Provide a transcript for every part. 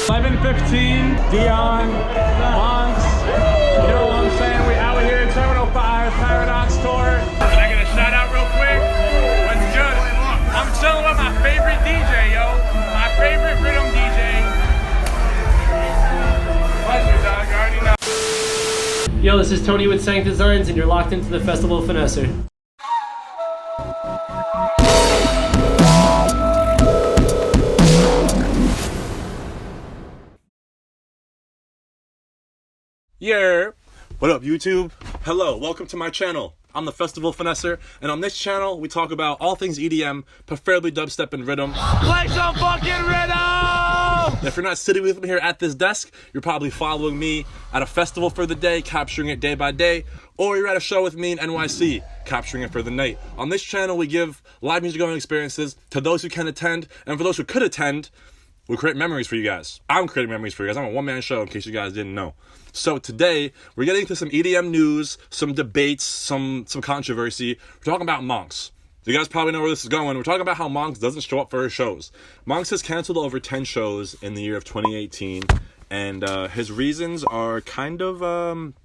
11:15, Dion, Monxx, you know what I'm saying? We out here in Terminal 5, Paradox Tour. Can I get a shout out real quick? What's good? I'm chilling with my favorite DJ, yo. My favorite rhythm DJ. Pleasure, dog. You already know. Yo, this is Tony with Sank Designs, and you're locked into the Festival of Finesser. Yeah, what up YouTube? Hello, welcome to my channel. I'm the Festival Finesser, and on this channel we talk about all things EDM, preferably dubstep and rhythm. Play some fucking rhythm! If you're not sitting with me here at this desk, you're probably following me at a festival for the day, capturing it day by day, or you're at a show with me in NYC, capturing it for the night. On this channel we give live music going experiences to those who can attend, and for those who could attend, we create memories for you guys. I'm creating memories for you guys. I'm a one-man show, in case you guys didn't know. So today, we're getting into some EDM news, some debates, some controversy. We're talking about Monxx. You guys probably know where this is going. We're talking about how Monxx doesn't show up for his shows. Monxx has canceled over 10 shows in the year of 2018, and his reasons are kind of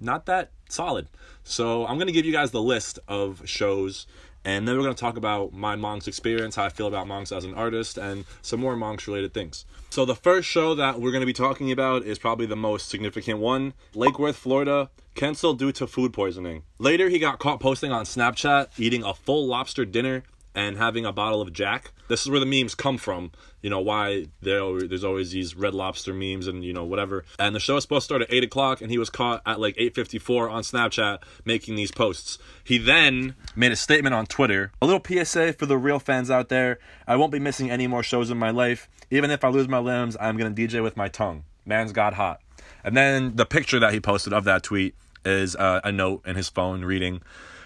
not that solid. So I'm going to give you guys the list of shows, and then we're going to talk about my Monxx experience, how I feel about Monxx as an artist, and some more Monxx related things. So the first show that we're going to be talking about is probably the most significant one. Lake Worth, Florida, canceled due to food poisoning. Later, he got caught posting on Snapchat, eating a full lobster dinner and having a bottle of Jack. This is where the memes come from, you know, why there's always these Red Lobster memes and, you know, whatever. And the show was supposed to start at 8 o'clock, and he was caught at like 8:54 on Snapchat making these posts. He then made a statement on Twitter. A little PSA for the real fans out there. I won't be missing any more shows in my life. Even if I lose my limbs, I'm going to DJ with my tongue. Man's got hot. And then the picture that he posted of that tweet is a note in his phone reading,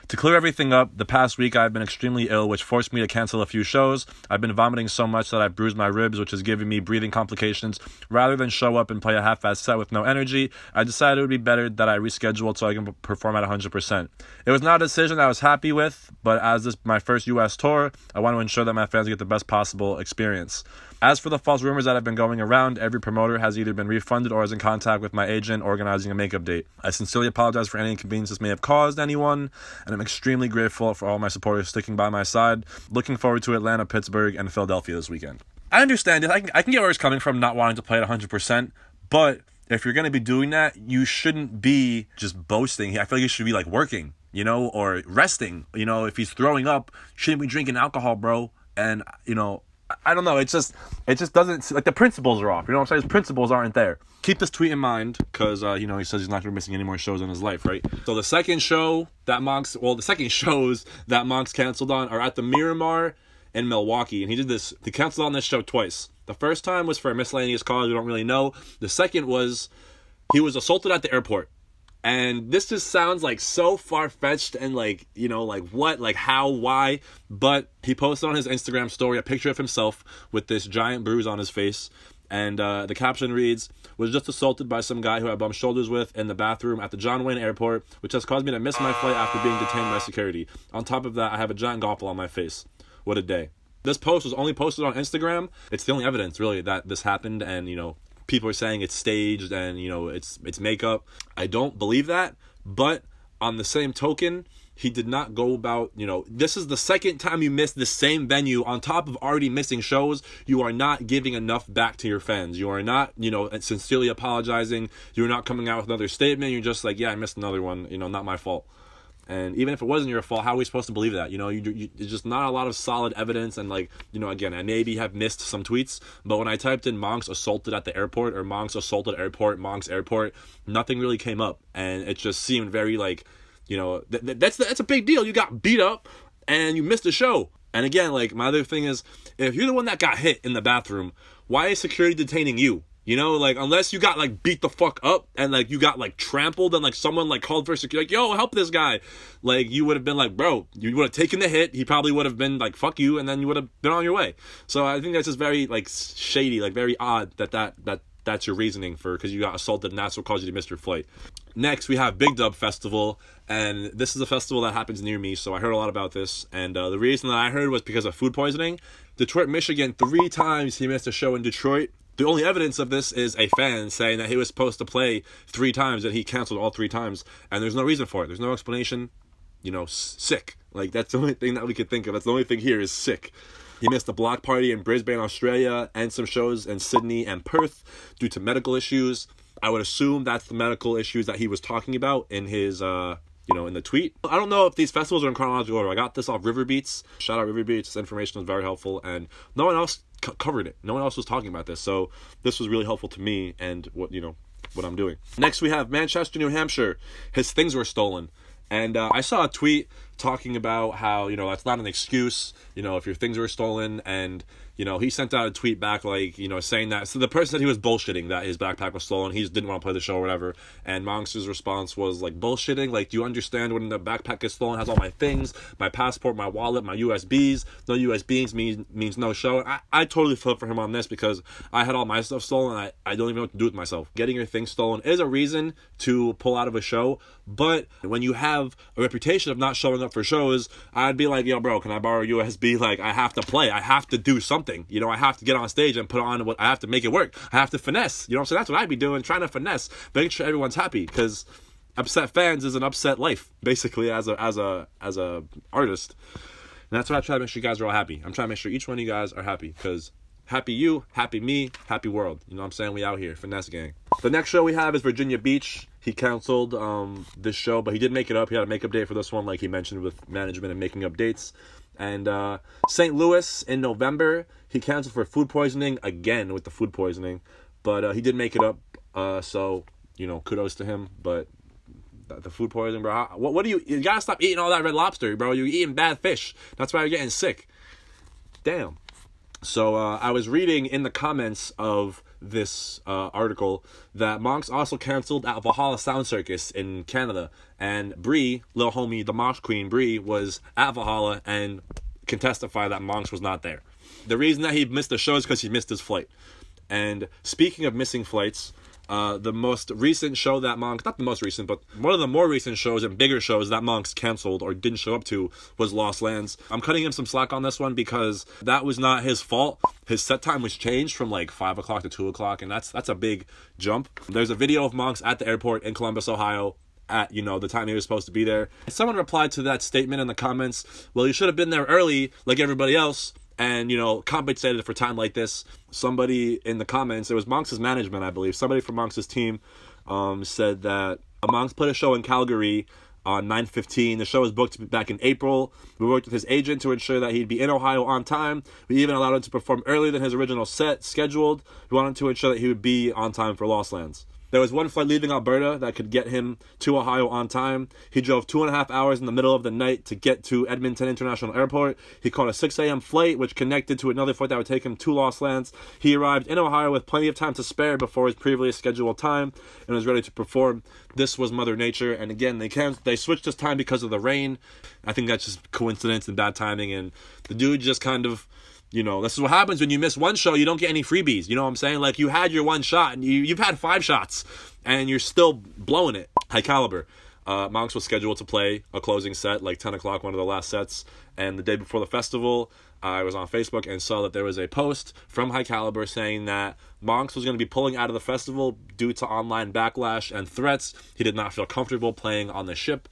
"To clear everything up, the past week I've been extremely ill, which forced me to cancel a few shows. I've been vomiting so much that I bruised my ribs, which is giving me breathing complications. Rather than show up and play a half-assed set with no energy, I decided it would be better that I rescheduled so I can perform at 100%. It was not a decision I was happy with, but as this is my first US tour, I want to ensure that my fans get the best possible experience. As for the false rumors that have been going around, every promoter has either been refunded or is in contact with my agent organizing a makeup date. I sincerely apologize for any inconvenience this may have caused anyone, and I'm extremely grateful for all my supporters sticking by my side. Looking forward to Atlanta, Pittsburgh, and Philadelphia this weekend." I understand it. I can get where it's coming from, not wanting to play at 100%, but if you're going to be doing that, you shouldn't be just boasting. I feel like you should be like working, you know, or resting. You know, if he's throwing up, shouldn't be drinking alcohol, bro. And, you know, I don't know. It just doesn't, like, the principles are off. You know what I'm saying? His principles aren't there. Keep this tweet in mind because, you know, he says he's not going to be missing any more shows in his life, right? So the second shows that Monxx canceled on are at the Miramar in Milwaukee. And he canceled on this show twice. The first time was for a miscellaneous cause we don't really know. The second was he was assaulted at the airport. And this just sounds like so far-fetched and like, you know, like what, like how, why, but he posted on his Instagram story a picture of himself with this giant bruise on his face, and the caption reads, "Was just assaulted by some guy who I bumped shoulders with in the bathroom at the John Wayne Airport, which has caused me to miss my flight after being detained by security. On top of that, I have a giant golf ball on my face. What a day." This post was only posted on Instagram. It's the only evidence, really, that this happened, and, you know, people are saying it's staged and, you know, it's makeup. I don't believe that, but on the same token, he did not go about, you know, this is the second time you missed the same venue on top of already missing shows. You are not giving enough back to your fans. You are not, you know, sincerely apologizing. You're not coming out with another statement. You're just like, yeah, I missed another one, you know, not my fault. And even if it wasn't your fault, how are we supposed to believe that? You know, there's just not a lot of solid evidence. And, like, you know, again, I maybe have missed some tweets, but when I typed in Monxx assaulted at the airport or Monxx assaulted airport, Monxx airport, nothing really came up. And it just seemed very, like, you know, that's a big deal. You got beat up and you missed a show. And again, like, my other thing is, if you're the one that got hit in the bathroom, why is security detaining you? You know, like, unless you got, like, beat the fuck up and, like, you got, like, trampled and, like, someone, like, called for security, like, yo, help this guy. Like, you would have been like, bro, you would have taken the hit. He probably would have been like, fuck you. And then you would have been on your way. So I think that's just very, like, shady, like, very odd that's your reasoning for, because you got assaulted and that's what caused you to miss your flight. Next, we have Big Dub Festival. And this is a festival that happens near me. So I heard a lot about this. And the reason that I heard was because of food poisoning. Detroit, Michigan, 3 times he missed a show in Detroit. The only evidence of this is a fan saying that he was supposed to play 3 times and he canceled all 3 times, and there's no reason for it. There's no explanation. You know, sick. Like, that's the only thing that we could think of. That's the only thing here is sick. He missed a block party in Brisbane, Australia, and some shows in Sydney and Perth due to medical issues. I would assume that's the medical issues that he was talking about in his, in the tweet. I don't know if these festivals are in chronological order. I got this off River Beats. Shout out River Beats. This information was very helpful, and no one else covered it. No one else was talking about this, so this was really helpful to me and what I'm doing. Next, we have Manchester, New Hampshire. His things were stolen. And I saw a tweet talking about how, that's not an excuse, if your things were stolen. And, he sent out a tweet back, like, saying that. So the person said he was bullshitting that his backpack was stolen. He just didn't want to play the show or whatever. And Monxx's response was, like, bullshitting? Like, do you understand when the backpack is stolen, it has all my things, my passport, my wallet, my USBs? No USBs means no show. I totally feel for him on this because I had all my stuff stolen. And I don't even know what to do with myself. Getting your things stolen is a reason to pull out of a show. But when you have a reputation of not showing up for shows, I'd be like, yo, bro, can I borrow a USB? Like, I have to play. I have to do something. I have to get on stage and put on what I have to make it work. I have to finesse. So that's what I'd be doing, trying to finesse, making sure everyone's happy, because upset fans is an upset life, basically, as a artist. And that's why I try to make sure you guys are all happy. I'm trying to make sure each one of you guys are happy, because happy you, happy me, happy world. You know what I'm saying? We out here, finesse gang. The next show we have is Virginia Beach. He canceled this show, but he did make it up. He had a makeup day for this one, like he mentioned, with management and making up dates. And St. Louis in November, he canceled for food poisoning, again with the food poisoning. But he did make it up, so, kudos to him. But the food poisoning, bro, what do you gotta stop eating all that Red Lobster, bro. You're eating bad fish. That's why you're getting sick. Damn. So I was reading in the comments of this article that Monxx also canceled at Valhalla Sound Circus in Canada, and Bree, little homie, the Monxx queen, Bree, was at Valhalla and can testify that Monxx was not there. The reason that he missed the show is because he missed his flight. And speaking of missing flights, the most recent show that Monxx, not the most recent, but one of the more recent shows and bigger shows that Monxx canceled or didn't show up to was Lost Lands. I'm cutting him some slack on this one because that was not his fault. His set time was changed from like 5 o'clock to 2 o'clock, and that's a big jump. There's a video of Monxx at the airport in Columbus, Ohio, at, the time he was supposed to be there. Someone replied to that statement in the comments, well, you should have been there early like everybody else, and, compensated for time like this. Somebody in the comments, it was Monxx's management, I believe, somebody from Monxx's team said that Monxx put a show in Calgary on 9/15. The show was booked back in April. We worked with his agent to ensure that he'd be in Ohio on time. We even allowed him to perform earlier than his original set scheduled. We wanted to ensure that he would be on time for Lost Lands. There was one flight leaving Alberta that could get him to Ohio on time. He drove 2.5 hours in the middle of the night to get to Edmonton International Airport. He caught a 6 a.m. flight, which connected to another flight that would take him to Lost Lands. He arrived in Ohio with plenty of time to spare before his previously scheduled time and was ready to perform. This was Mother Nature. And again, they switched his time because of the rain. I think that's just coincidence and bad timing. And the dude just kind of, this is what happens when you miss one show. You don't get any freebies. You know what I'm saying? Like, you had your one shot, and you've had 5 shots, and you're still blowing it. High Caliber. Monxx was scheduled to play a closing set, like 10 o'clock, one of the last sets. And the day before the festival, I was on Facebook and saw that there was a post from High Caliber saying that Monxx was going to be pulling out of the festival due to online backlash and threats. He did not feel comfortable playing on the ship.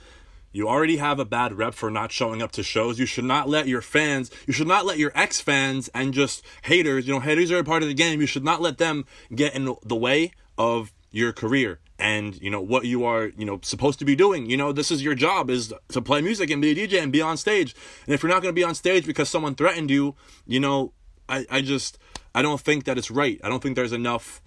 You already have a bad rep for not showing up to shows. You should not let your fans, you should not let your ex-fans and just haters, haters are a part of the game. You should not let them get in the way of your career and, what you are, supposed to be doing. This is your job, is to play music and be a DJ and be on stage. And if you're not going to be on stage because someone threatened you, I don't think that it's right. I don't think there's enough,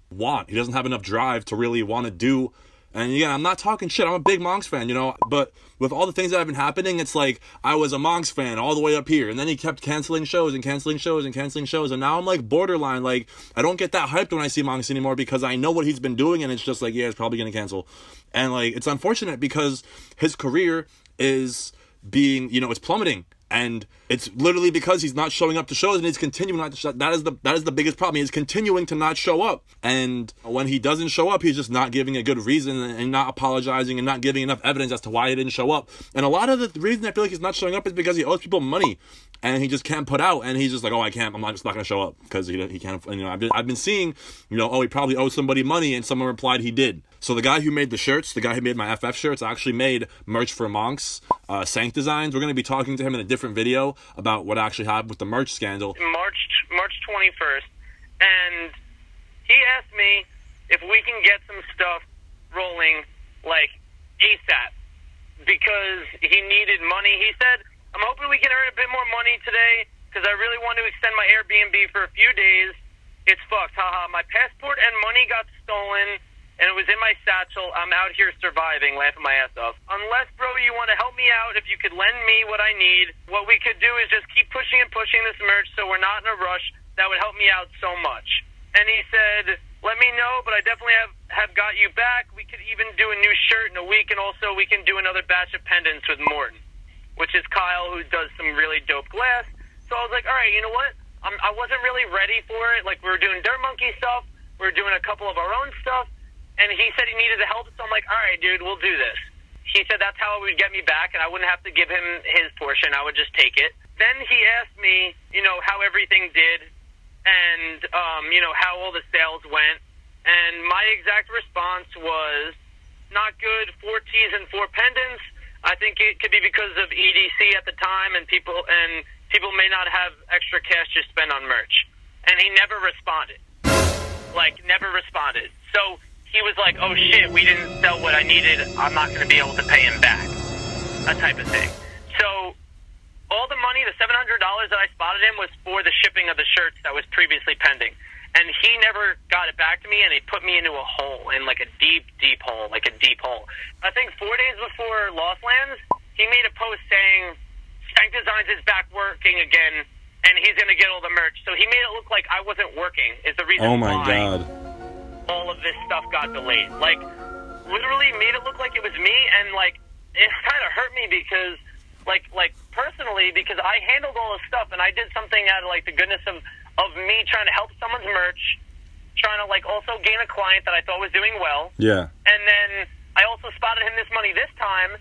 want. He doesn't have enough drive to really want to do. And again, I'm not talking shit. I'm a big Monxx fan, but with all the things that have been happening, it's like I was a Monxx fan all the way up here, and then he kept canceling shows and canceling shows and canceling shows, and now I'm like borderline, like I don't get that hyped when I see Monxx anymore because I know what he's been doing, and it's just like, yeah, it's probably gonna cancel. And like, it's unfortunate because his career is being, it's plummeting. And it's literally because he's not showing up to shows and he's continuing not to show. That is the biggest problem. He's continuing to not show up. And when he doesn't show up, he's just not giving a good reason and not apologizing and not giving enough evidence as to why he didn't show up. And a lot of the reason I feel like he's not showing up is because he owes people money and he just can't put out. And he's just like, oh, I'm just not going to show up because he can't. You know, I've been seeing, you know, oh, he probably owes somebody money, and someone replied he did. So the guy who made the shirts, the guy who made my FF shirts, actually made merch for Monxx, Sank Designs. We're going to be talking to him in a different video about what actually happened with the merch scandal. March 21st, and he asked me if we can get some stuff rolling, like, ASAP, because he needed money. He said, I'm hoping we can earn a bit more money today, because I really want to extend my Airbnb for a few days. It's fucked, haha. My passport and money got stolen, and it was in my satchel. I'm out here surviving, laughing my ass off. Unless, bro, you want to help me out, if you could lend me what I need, what we could do is just keep pushing and pushing this merch so we're not in a rush. That would help me out so much. And he said, let me know, but I definitely have got you back. We could even do a new shirt in a week, and also we can do another batch of pendants with Morton, which is Kyle, who does some really dope glass. So I was like, all right, you know what? I wasn't really ready for it. Like, we were doing Dirt Monkey stuff. We were doing a couple of our own stuff. And he said he needed the help, so I'm like, all right, dude, we'll do this. He said that's how it would get me back, and I wouldn't have to give him his portion. I would just take it. Then he asked me, you know, how everything did and, you know, how all the sales went. And my exact response was, not good, 4 tees and 4 pendants. I think it could be because of EDC at the time, and people may not have extra cash to spend on merch. And he never responded. Like, never responded. So he was like, oh shit, we didn't sell what I needed, I'm not going to be able to pay him back. That type of thing. So all the money, the $700 that I spotted him, was for the shipping of the shirts that was previously pending. And he never got it back to me, and he put me into a hole, in like a deep, deep hole, like a deep hole. I think 4 days before Lost Lands, he made a post saying, Stank Designs is back working again, and he's going to get all the merch. So he made it look like I wasn't working, is the reason why. Oh my God. All of this stuff got delayed. Like, literally made it look like it was me, and like, it kind of hurt me because, like personally, because I handled all this stuff, and I did something out of like the goodness of me trying to help someone's merch, trying to like also gain a client that I thought was doing well. Yeah. And then I also spotted him this money this time,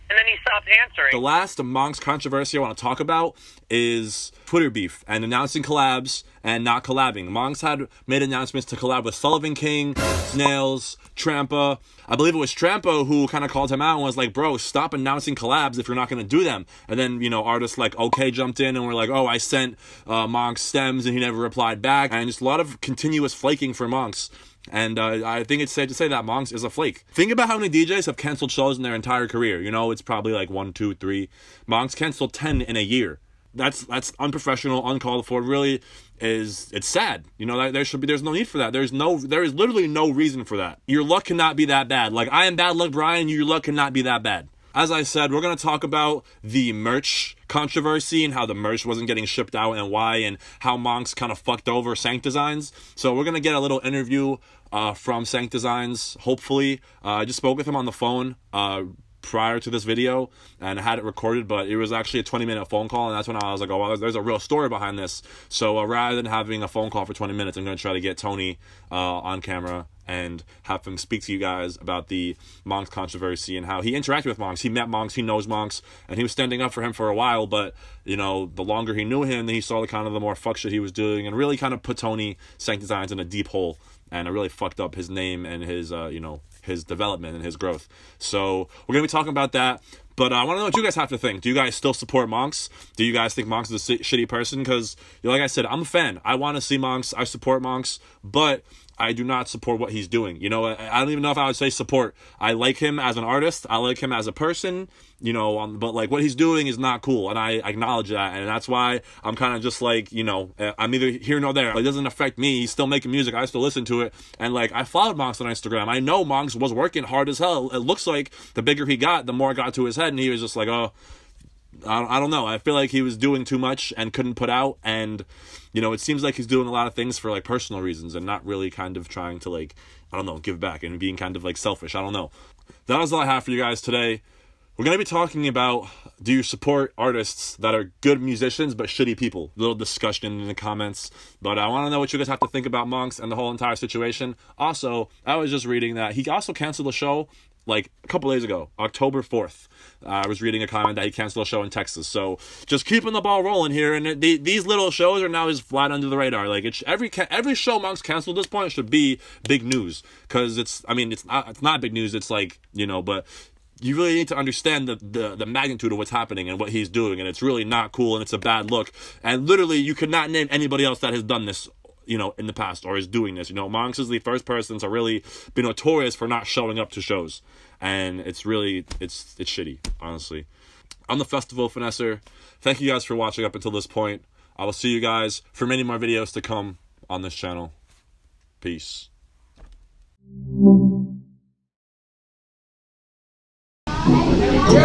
and then he stopped answering. The last Monxx controversy I want to talk about is Twitter beef and announcing collabs and not collabing. Monxx had made announcements to collab with Sullivan King, Snails, Trampa. I believe it was Trampa who kind of called him out and was like, bro, stop announcing collabs if you're not going to do them. And then, you know, artists like OK jumped in and were like, oh, I sent Monxx stems and he never replied back. And just a lot of continuous flaking for Monxx. And I think it's safe to say that Monxx is a flake. Think about how many DJs have canceled shows in their entire career. You know, it's probably like 1, 2, 3. Monxx canceled 10 in a year. That's unprofessional, uncalled for. Really, it's sad. You know, there's no need for that. There is literally no reason for that. Your luck cannot be that bad. Like, I am bad luck Brian, your luck cannot be that bad. As I said, we're going to talk about the merch controversy and how the merch wasn't getting shipped out and why, and how Monxx kind of fucked over Sank Designs. So we're going to get a little interview from Sank Designs, hopefully. I just spoke with him on the phone prior to this video and I had it recorded, but it was actually a 20-minute phone call, and that's when I was like, oh, well, there's a real story behind this. So rather than having a phone call for 20 minutes, I'm going to try to get Tony on camera and have him speak to you guys about the Monxx controversy and how he interacted with Monxx. He met Monxx, he knows Monxx, and he was standing up for him for a while, but, you know, the longer he knew him, he saw the more fuck shit he was doing, and really kind of put Tony Sank Designs in a deep hole, and it really fucked up his name and his, you know, his development and his growth. So we're going to be talking about that. But I want to know what you guys have to think. Do you guys still support Monxx? Do you guys think Monxx is a shitty person? Because, you know, like I said, I'm a fan. I want to see Monxx. I support Monxx. But I do not support what he's doing. You know, I don't even know if I would say support. I like him as an artist. I like him as a person. You know, but like what he's doing is not cool. And I acknowledge that. And that's why I'm kind of just like, you know, I'm either here nor there. Like, it doesn't affect me. He's still making music. I still listen to it. And like, I followed Monxx on Instagram. I know Monxx was working hard as hell. It looks like the bigger he got, the more it got to his head. And he was just like, oh, I don't know. I feel like he was doing too much and couldn't put out. And, you know, it seems like he's doing a lot of things for like personal reasons and not really kind of trying to like, I don't know, give back and being kind of like selfish. I don't know. That was all I have for you guys today. We're going to be talking about, do you support artists that are good musicians but shitty people? A little discussion in the comments. But I want to know what you guys have to think about Monxx and the whole entire situation. Also, I was just reading that he also canceled the show like a couple days ago, October 4th. I was reading a comment that he canceled a show in Texas. So just keeping the ball rolling here. And these little shows are now just flat under the radar. Like every show Monxx canceled at this point should be big news. Because it's not big news. It's like, you know, but you really need to understand the magnitude of what's happening and what he's doing, and it's really not cool, and it's a bad look. And literally, you could not name anybody else that has done this, you know, in the past or is doing this. You know, Monxx is the first person to really be notorious for not showing up to shows, and it's really it's shitty, honestly. I'm the Festival Finesser. Thank you guys for watching up until this point. I will see you guys for many more videos to come on this channel. Peace. Yeah.